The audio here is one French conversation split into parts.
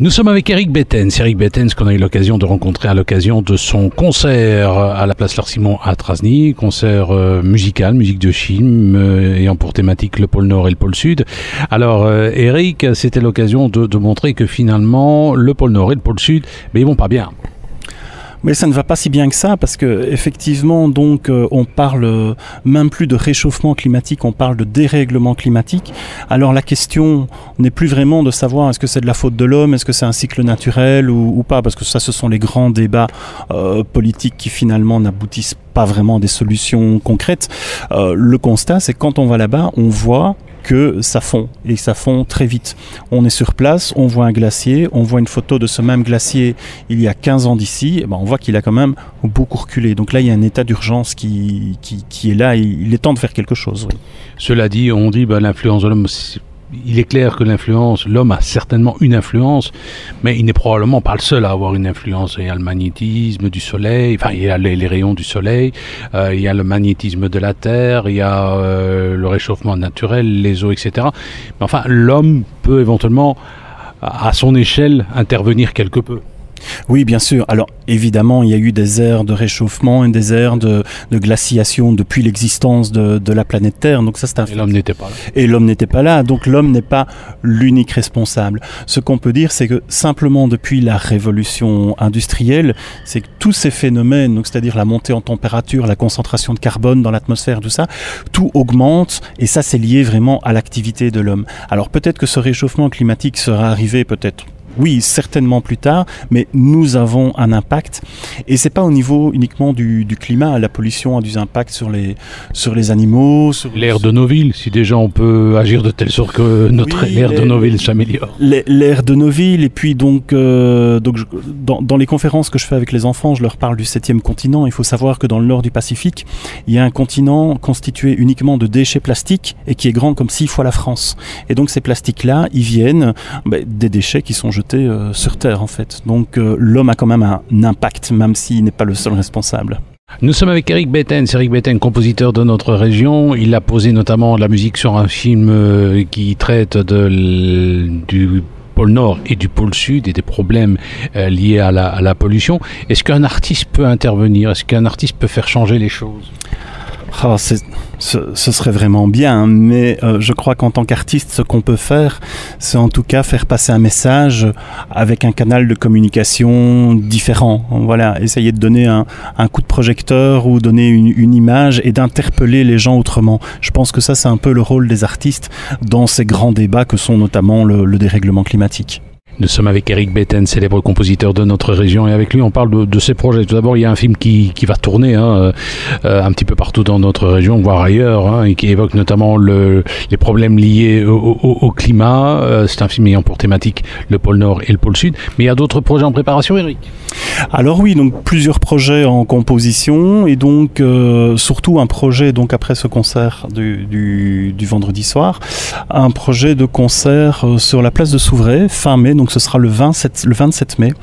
Nous sommes avec Eric Bettens. Eric Bettens qu'on a eu l'occasion de rencontrer à l'occasion de son concert à la place Laure-Simon à Trasny, concert musical, musique de film, ayant pour thématique le pôle Nord et le pôle Sud. Alors Eric, c'était l'occasion de montrer que finalement le pôle Nord et le pôle Sud, ils vont pas bien. Mais ça ne va pas si bien que ça, parce que effectivement, donc, on parle même plus de réchauffement climatique, on parle de dérèglement climatique. Alors la question n'est plus vraiment de savoir est-ce que c'est de la faute de l'homme, est-ce que c'est un cycle naturel ou pas, parce que ça, ce sont les grands débats politiques qui finalement n'aboutissent pas vraiment à des solutions concrètes. Le constat, c'est que quand on va là-bas, on voit que ça fond, et ça fond très vite. On est sur place, on voit un glacier, on voit une photo de ce même glacier il y a 15 ans d'ici, on voit qu'il a quand même beaucoup reculé. Donc là, il y a un état d'urgence qui est là, et il est temps de faire quelque chose. Oui. Cela dit, on dit l'influence de l'homme, il est clair que l'homme a certainement une influence, mais il n'est probablement pas le seul à avoir une influence. Il y a le magnétisme du soleil, enfin il y a les rayons du soleil, il y a le magnétisme de la Terre, il y a le réchauffement naturel, les eaux, etc. Mais enfin, l'homme peut éventuellement, à son échelle, intervenir quelque peu. Oui, bien sûr. Alors, évidemment, il y a eu des ères de réchauffement et des ères de glaciation depuis l'existence de la planète Terre. Donc ça, c'est un fait. Et l'homme n'était pas là. Et l'homme n'était pas là. Donc l'homme n'est pas l'unique responsable. Ce qu'on peut dire, c'est que simplement depuis la révolution industrielle, c'est que tous ces phénomènes, donc c'est-à-dire la montée en température, la concentration de carbone dans l'atmosphère, tout ça, tout augmente. Et ça, c'est lié vraiment à l'activité de l'homme. Alors peut-être que ce réchauffement climatique sera arrivé peut-être. Oui, certainement plus tard, mais nous avons un impact. Et c'est pas au niveau uniquement du climat. La pollution a des impacts sur les animaux. Sur l'air de nos villes, si déjà on peut agir de telle sorte que l'air de nos villes s'améliore. L'air de nos villes, et puis donc dans les conférences que je fais avec les enfants, je leur parle du 7e continent. Il faut savoir que dans le nord du Pacifique, il y a un continent constitué uniquement de déchets plastiques et qui est grand comme 6 fois la France. Et donc ces plastiques-là, ils viennent des déchets qui sont jetés sur Terre en fait. Donc l'homme a quand même un impact, même s'il n'est pas le seul responsable. Nous sommes avec Eric Bettens. Eric Bettens, compositeur de notre région. Il a posé notamment la musique sur un film qui traite du pôle Nord et du pôle Sud et des problèmes liés à la pollution. Est-ce qu'un artiste peut intervenir? Est-ce qu'un artiste peut faire changer les choses? Ce serait vraiment bien, mais je crois qu'en tant qu'artiste, ce qu'on peut faire, c'est en tout cas faire passer un message avec un canal de communication différent. Voilà, essayer de donner un coup de projecteur ou donner une image et d'interpeller les gens autrement. Je pense que ça, c'est un peu le rôle des artistes dans ces grands débats que sont notamment le dérèglement climatique. Nous sommes avec Eric Bettens, célèbre compositeur de notre région, et avec lui on parle de ses projets. Tout d'abord, il y a un film qui va tourner un petit peu partout dans notre région, voire ailleurs, et qui évoque notamment les problèmes liés au climat. C'est un film ayant pour thématique le pôle Nord et le pôle Sud. Mais il y a d'autres projets en préparation, Eric? Alors oui, donc plusieurs projets en composition, et donc surtout un projet, donc après ce concert du vendredi soir, un projet de concert sur la place de Souvray, fin mai. Donc ce sera le 27 mai.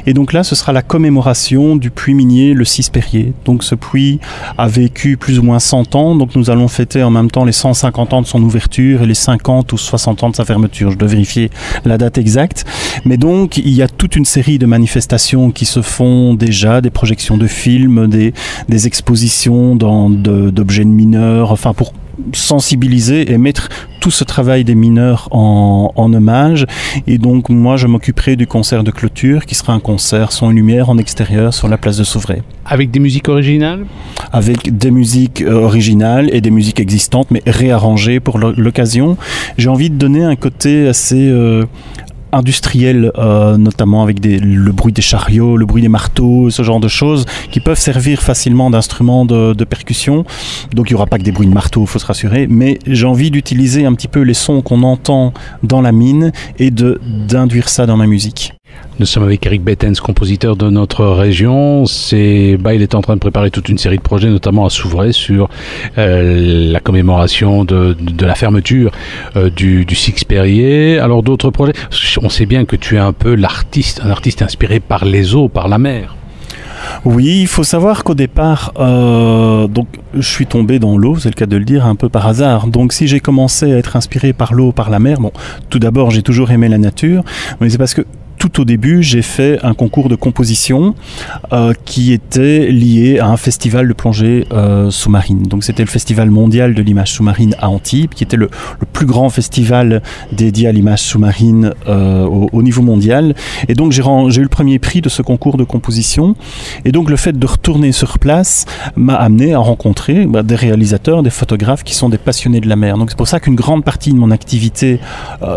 Et donc là, ce sera la commémoration du puits minier le 6 Perrier. Donc ce puits a vécu plus ou moins 100 ans. Donc nous allons fêter en même temps les 150 ans de son ouverture et les 50 ou 60 ans de sa fermeture. Je dois vérifier la date exacte. Mais donc, il y a toute une série de manifestations qui se font déjà, des projections de films, des expositions d'objets de mineurs, enfin pour sensibiliser et mettre tout ce travail des mineurs en hommage. Et donc moi je m'occuperai du concert de clôture qui sera un concert son et lumière en extérieur sur la place de Souvray. Avec des musiques originales? Avec des musiques originales et des musiques existantes mais réarrangées pour l'occasion. J'ai envie de donner un côté assez industriel, notamment avec le bruit des chariots, le bruit des marteaux, ce genre de choses qui peuvent servir facilement d'instruments de percussion. Donc il n'y aura pas que des bruits de marteau, il faut se rassurer, mais j'ai envie d'utiliser un petit peu les sons qu'on entend dans la mine et d'induire ça dans ma musique. Nous sommes avec Eric Bettens, compositeur de notre région. Il est en train de préparer toute une série de projets, notamment à Souvray, sur la commémoration de la fermeture du Six Perrier. Alors d'autres projets, on sait bien que tu es un peu un artiste inspiré par les eaux, par la mer. Oui, il faut savoir qu'au départ, donc, je suis tombé dans l'eau, c'est le cas de le dire, un peu par hasard. Donc si j'ai commencé à être inspiré par l'eau, par la mer, tout d'abord j'ai toujours aimé la nature, mais c'est parce que tout tout au début, j'ai fait un concours de composition qui était lié à un festival de plongée sous-marine. Donc c'était le Festival mondial de l'image sous-marine à Antibes, qui était le plus grand festival dédié à l'image sous-marine au niveau mondial. Et donc j'ai eu le premier prix de ce concours de composition. Et donc le fait de retourner sur place m'a amené à rencontrer des réalisateurs, des photographes qui sont des passionnés de la mer. Donc c'est pour ça qu'une grande partie de mon activité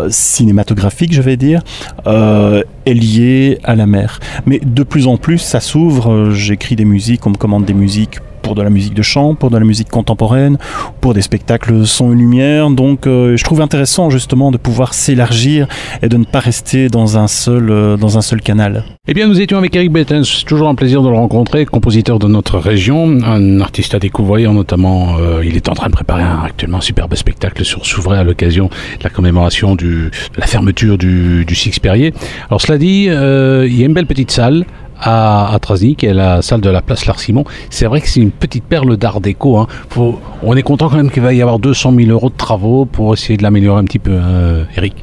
cinématographique, je vais dire, est liée à la mer. Mais de plus en plus, ça s'ouvre. J'écris des musiques, on me commande des musiques pour de la musique de chant, pour de la musique contemporaine, pour des spectacles son et lumière. Donc je trouve intéressant justement de pouvoir s'élargir et de ne pas rester dans un seul canal. Eh bien, nous étions avec Eric Bettens. C'est toujours un plaisir de le rencontrer, compositeur de notre région, un artiste à découvrir, notamment il est en train de préparer actuellement un superbe spectacle sur Souvray à l'occasion de la commémoration de la fermeture du Six Perrier. Alors cela dit, il y a une belle petite salle à Trasny, qui est la salle de la place L'Arc-Simon. C'est vrai que c'est une petite perle d'art déco. Hein. On est content quand même qu'il va y avoir 200 000 € de travaux pour essayer de l'améliorer un petit peu, Eric.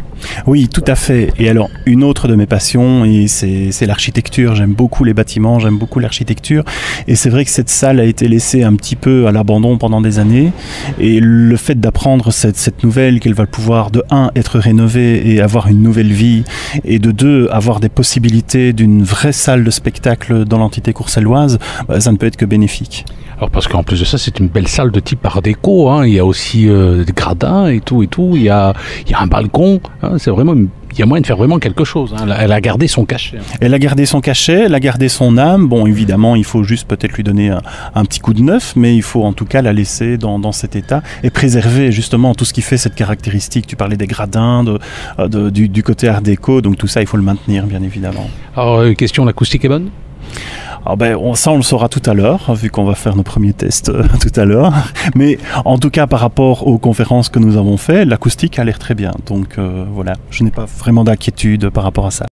Oui, tout à fait. Et alors, une autre de mes passions, c'est l'architecture. J'aime beaucoup les bâtiments, j'aime beaucoup l'architecture. Et c'est vrai que cette salle a été laissée un petit peu à l'abandon pendant des années. Et le fait d'apprendre cette nouvelle, qu'elle va pouvoir, de 1, être rénovée et avoir une nouvelle vie, et de 2, avoir des possibilités d'une vraie salle de spectacle dans l'entité courcelloise, ça ne peut être que bénéfique. Alors parce qu'en plus de ça, c'est une belle salle de type art déco, hein. Il y a aussi des gradins et tout. Il y a un balcon, hein. C'est vraiment il y a moyen de faire vraiment quelque chose. Hein. Elle a gardé son cachet. Elle a gardé son cachet, elle a gardé son âme. Bon, évidemment, il faut juste peut-être lui donner un petit coup de neuf, mais il faut en tout cas la laisser dans cet état et préserver justement tout ce qui fait cette caractéristique. Tu parlais des gradins, du côté art déco, donc tout ça, il faut le maintenir, bien évidemment. Alors, question, l'acoustique est bonne ? Alors ça on le saura tout à l'heure, vu qu'on va faire nos premiers tests tout à l'heure. Mais en tout cas, par rapport aux conférences que nous avons faites, l'acoustique a l'air très bien. Donc voilà, je n'ai pas vraiment d'inquiétude par rapport à ça.